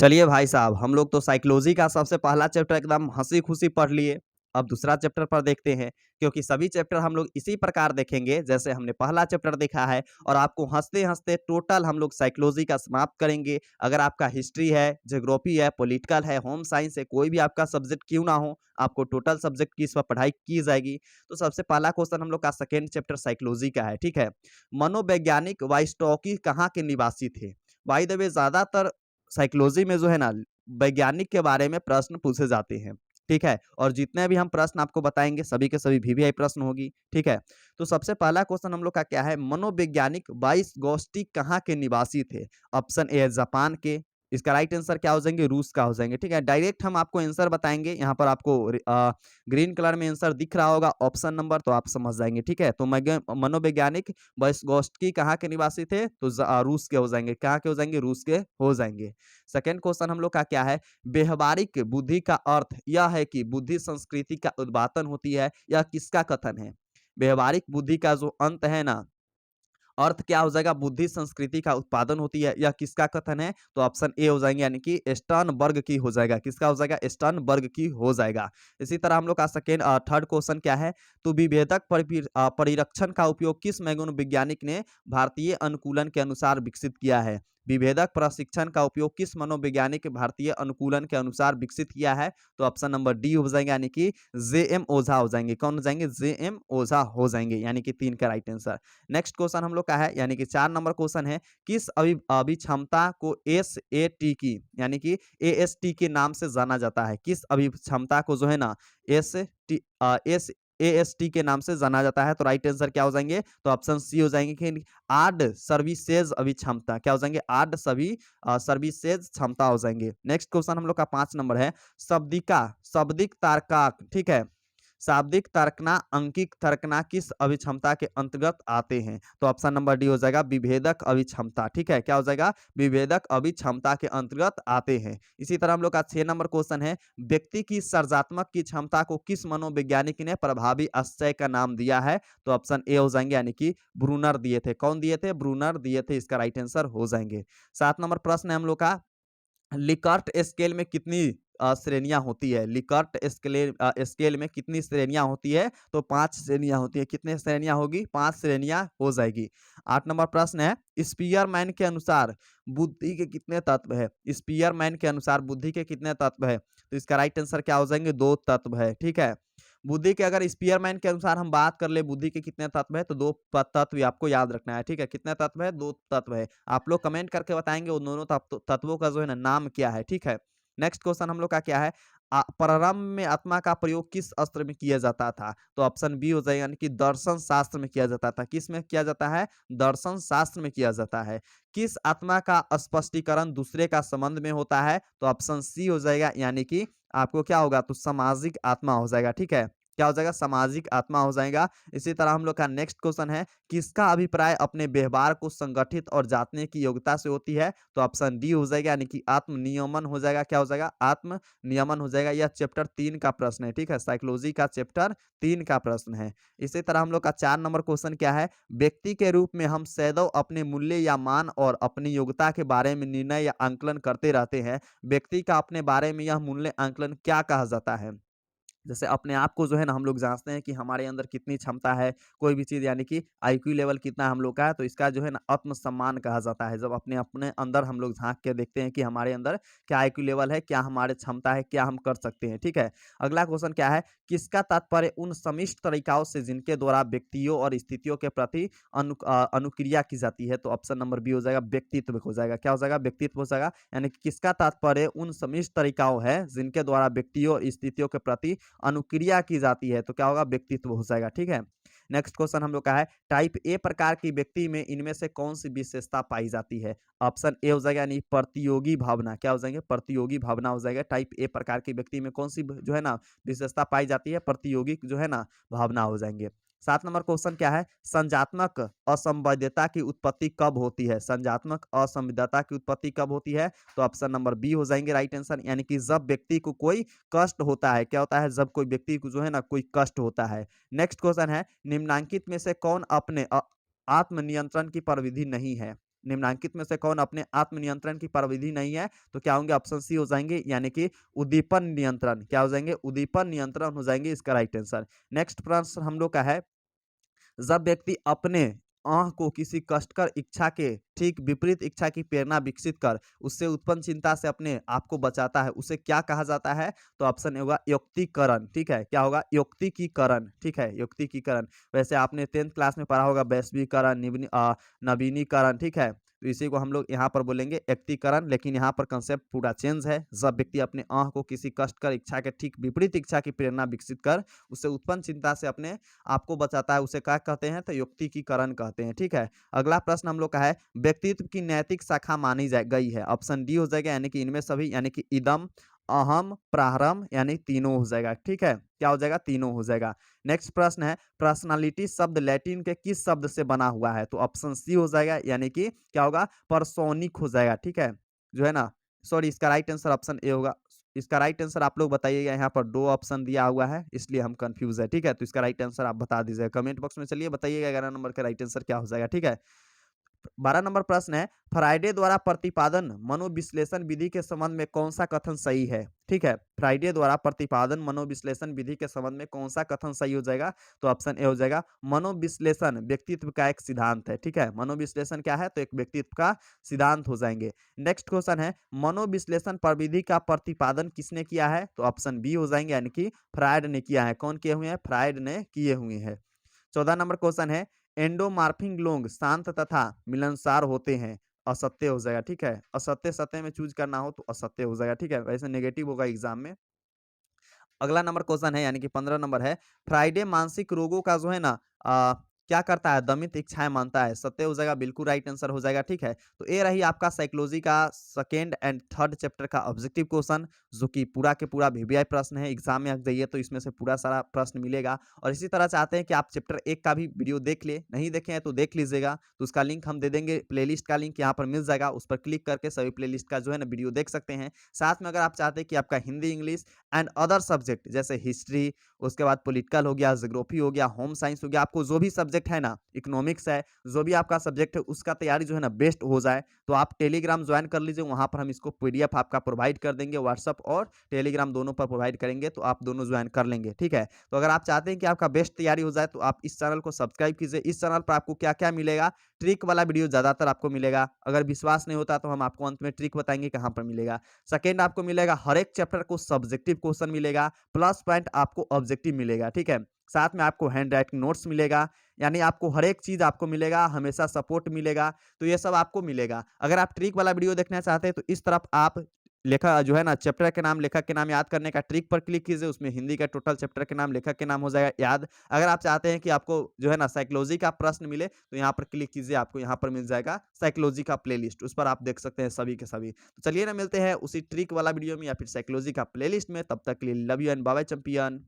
चलिए भाई साहब, हम लोग तो साइकोलॉजी का सबसे पहला चैप्टर एकदम हंसी खुशी पढ़ लिए। अब दूसरा चैप्टर पर देखते हैं, क्योंकि सभी चैप्टर हम लोग इसी प्रकार देखेंगे जैसे हमने पहला चैप्टर देखा है। और आपको हंसते हंसते टोटल हम लोग साइकोलॉजी का समाप्त करेंगे। अगर आपका हिस्ट्री है, ज्योग्राफी है, पॉलिटिकल है, होम साइंस है, कोई भी आपका सब्जेक्ट क्यों ना हो, आपको टोटल सब्जेक्ट की इस पर पढ़ाई की जाएगी। तो सबसे पहला क्वेश्चन हम लोग का सेकेंड चैप्टर साइकोलॉजी का है, ठीक है। मनोवैज्ञानिक वाइस्टॉकी कहाँ के निवासी थे? बाय द वे, ज्यादातर साइकोलॉजी में जो है ना, वैज्ञानिक के बारे में प्रश्न पूछे जाते हैं, ठीक है। और जितने भी हम प्रश्न आपको बताएंगे सभी के सभी वीवीआई प्रश्न होगी, ठीक है। तो सबसे पहला क्वेश्चन हम लोग का क्या है, मनोवैज्ञानिक वाइस्गोस्टी कहाँ के निवासी थे? ऑप्शन ए है जापान के। इसका राइट आंसर क्या हो जाएंगे? रूस का हो जाएंगे, ठीक है। डायरेक्ट हम आपको आंसर बताएंगे, यहाँ पर आपको ग्रीन कलर में आंसर दिख रहा होगा ऑप्शन नंबर, तो आप समझ जाएंगे, ठीक है। तो मनोवैज्ञानिक वाइस्गोस्टी कहाँ के निवासी थे? तो रूस के हो जाएंगे। कहाँ के हो जाएंगे? रूस के हो जाएंगे। सेकेंड क्वेश्चन हम लोग का क्या है, व्यवहारिक बुद्धि का अर्थ यह है कि बुद्धि संस्कृति का उद्भावन होती है, यह किसका कथन है? व्यवहारिक बुद्धि का जो अंत है ना, अर्थ क्या हो जाएगा? बुद्धि संस्कृति का उत्पादन होती है, यह किसका कथन है? तो ऑप्शन ए हो जाएंगे, यानी कि स्टर्नबर्ग की हो जाएगा। किसका हो जाएगा? स्टर्नबर्ग की हो जाएगा। इसी तरह हम लोग का थर्ड क्वेश्चन क्या है, तो विभेदक परिरक्षण का उपयोग किस मनोवैज्ञानिक ने भारतीय अनुकूलन के अनुसार विकसित किया है? विभेदक प्रशिक्षण का उपयोग किस मनोवैज्ञानिक भारतीय अनुकूलन के अनुसार विकसित किया है? तो ऑप्शन नंबर डी हो जाएगा, यानी कि जे एम ओझा हो जाएंगे। कौन हो जाएंगे? जे एम ओझा हो जाएंगे, यानी कि 3 का राइट आंसर। नेक्स्ट क्वेश्चन हम लोग का है, यानी कि 4 नंबर क्वेश्चन है, किस अभिक्षमता को एसएटी की, यानी कि एएसटी के नाम से जाना जाता है? किस अभिक्षमता को जो है ना, एस टी एस एएसटी के नाम से जाना जाता है? तो राइट आंसर क्या हो जाएंगे? तो ऑप्शन सी हो जाएंगे कि आर्ड सर्विसेज अभिक्षमता। क्या हो जाएंगे? आर्ड सर्विसेज क्षमता हो जाएंगे। नेक्स्ट क्वेश्चन हम लोग का 5 नंबर है, शाब्दिक तार्काक, ठीक है। शाब्दिक तर्कना, अंकिक तर्कना किस अभिक्षमता के अंतर्गत आते हैं? तो ऑप्शन नंबर डी हो जाएगा, विभेदक अभिक्षमता, ठीक है। क्या हो जाएगा? विभेदक अभिक्षमता के अंतर्गत आते हैं। इसी तरह हम लोग का 6 नंबर क्वेश्चन है, व्यक्ति की सृजनात्मक की क्षमता को किस मनोवैज्ञानिक ने प्रभावी आश्चर्य का नाम दिया है? तो ऑप्शन ए हो जाएंगे, यानी कि ब्रूनर दिए थे। कौन दिए थे? ब्रूनर दिए थे। इसका राइट आंसर हो जाएंगे। 7 नंबर प्रश्न है हम लोग का, लिकर्ट स्केल में कितनी श्रेणियां होती है? लिकर्ट स्केल में कितनी श्रेणियां होती है? तो 5 श्रेणियां होती है। कितने श्रेणियां होगी? 5 श्रेणियां हो जाएगी। 8 नंबर प्रश्न है, स्पीयरमैन के अनुसार बुद्धि के कितने तत्व है? स्पीयरमैन के अनुसार बुद्धि के कितने तत्व है? तो इसका राइट आंसर क्या हो जाएंगे? 2 तत्व है, ठीक है। बुद्धि के अगर स्पीयरमैन के अनुसार हम बात कर ले, बुद्धि के कितने तत्व है, तो 2 तत्व आपको याद रखना है, ठीक है। कितने तत्व है? 2 तत्व है। आप लोग कमेंट करके बताएंगे उन दोनों तत्वों का जो है ना नाम क्या है, ठीक है। नेक्स्ट क्वेश्चन हम लोग का क्या है, प्रारंभ में आत्मा का प्रयोग किस अस्त्र में किया जाता था? तो ऑप्शन बी हो जाएगा, यानी कि दर्शन शास्त्र में किया जाता था। किस में किया जाता है? दर्शन शास्त्र में किया जाता है। किस आत्मा का स्पष्टीकरण दूसरे का संबंध में होता है? तो ऑप्शन सी हो जाएगा, यानी कि आपको क्या होगा? तो सामाजिक आत्मा हो जाएगा, ठीक है। क्या हो जाएगा? सामाजिक आत्मा हो जाएगा। इसी तरह हम लोग का नेक्स्ट क्वेश्चन है, किसका अभिप्राय अपने व्यवहार को संगठित और जांचने की योग्यता से होती है? तो ऑप्शन डी हो जाएगा, यानी कि आत्म नियमन हो जाएगा। क्या हो जाएगा? आत्म नियमन हो जाएगा। यह चैप्टर 3 का प्रश्न है, ठीक है। साइकोलॉजी का चैप्टर 3 का प्रश्न है। इसी तरह हम लोग का 4 नंबर क्वेश्चन क्या है, व्यक्ति के रूप में हम सदैव अपने मूल्य या मान और अपनी योग्यता के बारे में निर्णय या आंकलन करते रहते हैं। व्यक्ति का अपने बारे में यह मूल्य आंकलन क्या कहा जाता है? जैसे अपने आप को जो है ना, हम लोग जांचते हैं कि हमारे अंदर कितनी क्षमता है, कोई भी चीज़, यानी कि आईक्यू लेवल कितना हम लोग का है, तो इसका जो है ना आत्मसम्मान कहा जाता है। जब अपने अपने अंदर हम लोग झांक के देखते हैं कि हमारे अंदर क्या आईक्यू लेवल है, क्या हमारे क्षमता है, क्या हम कर सकते हैं, ठीक है। अगला क्वेश्चन क्या है, किसका तात्पर्य उन समिष्ट तरीकाओं से जिनके द्वारा व्यक्तियों और स्थितियों के प्रति अनुक्रिया की जाती है? तो ऑप्शन नंबर बी हो जाएगा, व्यक्तित्व हो जाएगा। क्या हो जाएगा? व्यक्तित्व हो जाएगा। यानी कि किसका तात्पर्य उन समिष्ट तरीकाओं है जिनके द्वारा व्यक्तियों और स्थितियों के प्रति अनुक्रिया की जाती है? तो क्या होगा? व्यक्तित्व हो जाएगा, ठीक है। नेक्स्ट क्वेश्चन हम लोग का है, टाइप ए प्रकार की व्यक्ति में इनमें से कौन सी विशेषता पाई जाती है? ऑप्शन ए हो जाएगा, यानी प्रतियोगी भावना। क्या हो जाएंगे? प्रतियोगी भावना हो जाएगा। टाइप ए प्रकार की व्यक्ति में कौन सी जो है ना विशेषता पाई जाती है? प्रतियोगी जो है ना भावना हो जाएंगे। 7 नंबर क्वेश्चन क्या है, संज्ञात्मक असंबद्धता की उत्पत्ति कब होती है? संज्ञात्मक असंबद्धता की उत्पत्ति कब होती है? तो ऑप्शन नंबर बी हो जाएंगे राइट आंसर, यानी कि जब व्यक्ति को कोई कष्ट होता है। क्या होता है? जब कोई व्यक्ति को जो है ना कोई कष्ट होता है। नेक्स्ट क्वेश्चन है, निम्नांकित में से कौन अपने आत्मनियंत्रण की प्रविधि नहीं है? निम्नांकित में से कौन अपने आत्मनियंत्रण की प्रविधि नहीं है? तो क्या होंगे? ऑप्शन सी हो जाएंगे, यानी कि उद्दीपन नियंत्रण। क्या हो जाएंगे? उद्दीपन नियंत्रण हो जाएंगे इसका राइट आंसर। नेक्स्ट प्रश्न हम लोग का है, जब व्यक्ति अपने आह को किसी कष्टकर इच्छा के ठीक विपरीत इच्छा की प्रेरणा विकसित कर उससे उत्पन्न चिंता से अपने आप को बचाता है, उसे क्या कहा जाता है? तो ऑप्शन ए होगा युक्तिकरण। ठीक है, क्या होगा? युक्तिकीकरण। ठीक है, युक्तिकीकरण। वैसे आपने 10th क्लास में पढ़ा होगा वैश्वीकरण, नवीनीकरण। ठीक है, तो इसी को हम लोग यहाँ पर बोलेंगे व्यक्तिकरण, लेकिन यहाँ पर कंसेप्ट पूरा चेंज है। जब व्यक्ति अपने आह को किसी कष्टकर इच्छा के ठीक विपरीत इच्छा की प्रेरणा विकसित कर उससे उत्पन्न चिंता से अपने आपको बचाता है, उसे क्या कहते हैं? तो युक्तिकीकरण कहते हैं। ठीक है, अगला प्रश्न हम लोग का है, व्यक्तित्व की नैतिक शाखा मानी गई है। ऑप्शन डी हो जाएगा, यानी कि इनमें सभी, यानी कि इदम, अहम, प्रारंभ, यानी तीनों हो जाएगा। ठीक है, क्या हो जाएगा? तीनों हो जाएगा। नेक्स्ट प्रश्न है, पर्सनालिटी शब्द लैटिन के किस शब्द से बना हुआ है? तो ऑप्शन सी हो जाएगा, यानी कि क्या होगा? पर्सोनिक हो जाएगा। ठीक है, जो है ना, सॉरी, इसका राइट आंसर ऑप्शन ए होगा। इसका राइट आंसर आप लोग बताइएगा, यहाँ पर 2 ऑप्शन दिया हुआ है इसलिए हम कंफ्यूज है। ठीक है, तो इसका राइट आंसर आप बता दीजिएगा कमेंट बॉक्स में। चलिए बताइएगा 11 नंबर का राइट आंसर क्या हो जाएगा। ठीक है, 12 नंबर प्रश्न है, फ्राइडे द्वारा प्रतिपादन मनोविश्लेषण विधि के संबंध में कौन सा कथन सही है? ठीक है, फ्राइडे द्वारा प्रतिपादन मनोविश्लेषण विधि के संबंध में कौन सा कथन सही हो जाएगा? तो ऑप्शन ए हो जाएगा, मनोविश्लेषण व्यक्तित्व का एक सिद्धांत है। ठीक है, मनोविश्लेषण क्या है? तो एक व्यक्तित्व का सिद्धांत हो जाएंगे। नेक्स्ट क्वेश्चन है, मनोविश्लेषण प्रविधि का प्रतिपादन किसने किया है? तो ऑप्शन बी हो जाएंगे, यानी कि फ्रायड ने किया है। कौन किए हुए हैं? फ्रायड ने किए हुए हैं। 14 नंबर क्वेश्चन है, एंडोमार्फिक लोग शांत तथा मिलनसार होते हैं, असत्य हो जाएगा। ठीक है, असत्य सत्य में चूज करना हो तो असत्य हो जाएगा। ठीक है, वैसे नेगेटिव होगा एग्जाम में। अगला नंबर क्वेश्चन है, यानी कि 15 नंबर है, फ्राइडे मानसिक रोगों का जो है ना क्या करता है? दमित इच्छाएं मानता है, सत्य हो जाएगा, बिल्कुल राइट आंसर हो जाएगा। ठीक है, तो ये रही आपका साइकोलॉजी का सेकेंड एंड थर्ड चैप्टर का ऑब्जेक्टिव क्वेश्चन, जो कि पूरा के पूरा वीवीआई प्रश्न है। एग्जाम में जाइए तो इसमें से पूरा सारा प्रश्न मिलेगा। और इसी तरह चाहते हैं कि आप चैप्टर 1 का भी वीडियो देख ले, नहीं देखे हैं तो देख लीजिएगा, तो उसका लिंक हम दे देंगे, प्लेलिस्ट का लिंक यहाँ पर मिल जाएगा, उस पर क्लिक करके सभी प्लेलिस्ट का जो है ना वीडियो देख सकते हैं। साथ में अगर आप चाहते हैं कि आपका Hindi, English and other subject जैसे हिस्ट्री, उसके बाद पॉलिटिकल हो गया, ज्योग्राफी हो गया, होम साइंस हो गया, आपको जो भी सब्जेक्ट है ना, इकोनॉमिक्स है, जो भी आपका सब्जेक्ट है उसका तैयारी जो है ना बेस्ट हो जाए, तो आप टेलीग्राम ज्वाइन कर लीजिए। वहां पर हम इसको पीडीएफ आपका प्रोवाइड कर देंगे, व्हाट्सअप और टेलीग्राम दोनों पर प्रोवाइड करेंगे, तो आप दोनों ज्वाइन कर लेंगे। ठीक है, तो अगर आप चाहते हैं कि आपका बेस्ट तैयारी हो जाए तो आप इस चैनल को सब्सक्राइब कीजिए। इस चैनल पर आपको क्या क्या मिलेगा? ट्रिक वाला वीडियो ज्यादातर आपको मिलेगा। अगर विश्वास नहीं होता तो हम आपको अंत में ट्रिक बताएंगे कहाँ पर मिलेगा। सेकेंड, आपको मिलेगा हर एक चैप्टर को सब्जेक्टिव क्वेश्चन मिलेगा, प्लस पॉइंट आपको ऑब्जेक्टिव मिलेगा। ठीक है, साथ में आपको हैंड राइटिंग नोट्स मिलेगा, यानी आपको हर एक चीज आपको मिलेगा, हमेशा सपोर्ट मिलेगा, तो ये सब आपको मिलेगा। अगर आप ट्रिक वाला वीडियो देखना चाहते हैं तो इस तरफ आप लेखा जो है ना, चैप्टर के नाम, लेखक के नाम याद करने का ट्रिक पर क्लिक कीजिए, उसमें हिंदी का टोटल चैप्टर के नाम, लेखक के नाम हो जाएगा याद। अगर आप चाहते हैं कि आपको जो है ना साइकोलॉजी का प्रश्न मिले तो यहाँ पर क्लिक कीजिए, आपको यहाँ पर मिल जाएगा साइकोलॉजी का प्लेलिस्ट, उस पर आप देख सकते हैं सभी के सभी। तो चलिए ना, मिलते हैं उसी ट्रिक वाला वीडियो में या फिर साइकोलॉजी का प्लेलिस्ट में। तब तक के लिए love you and bye bye champion.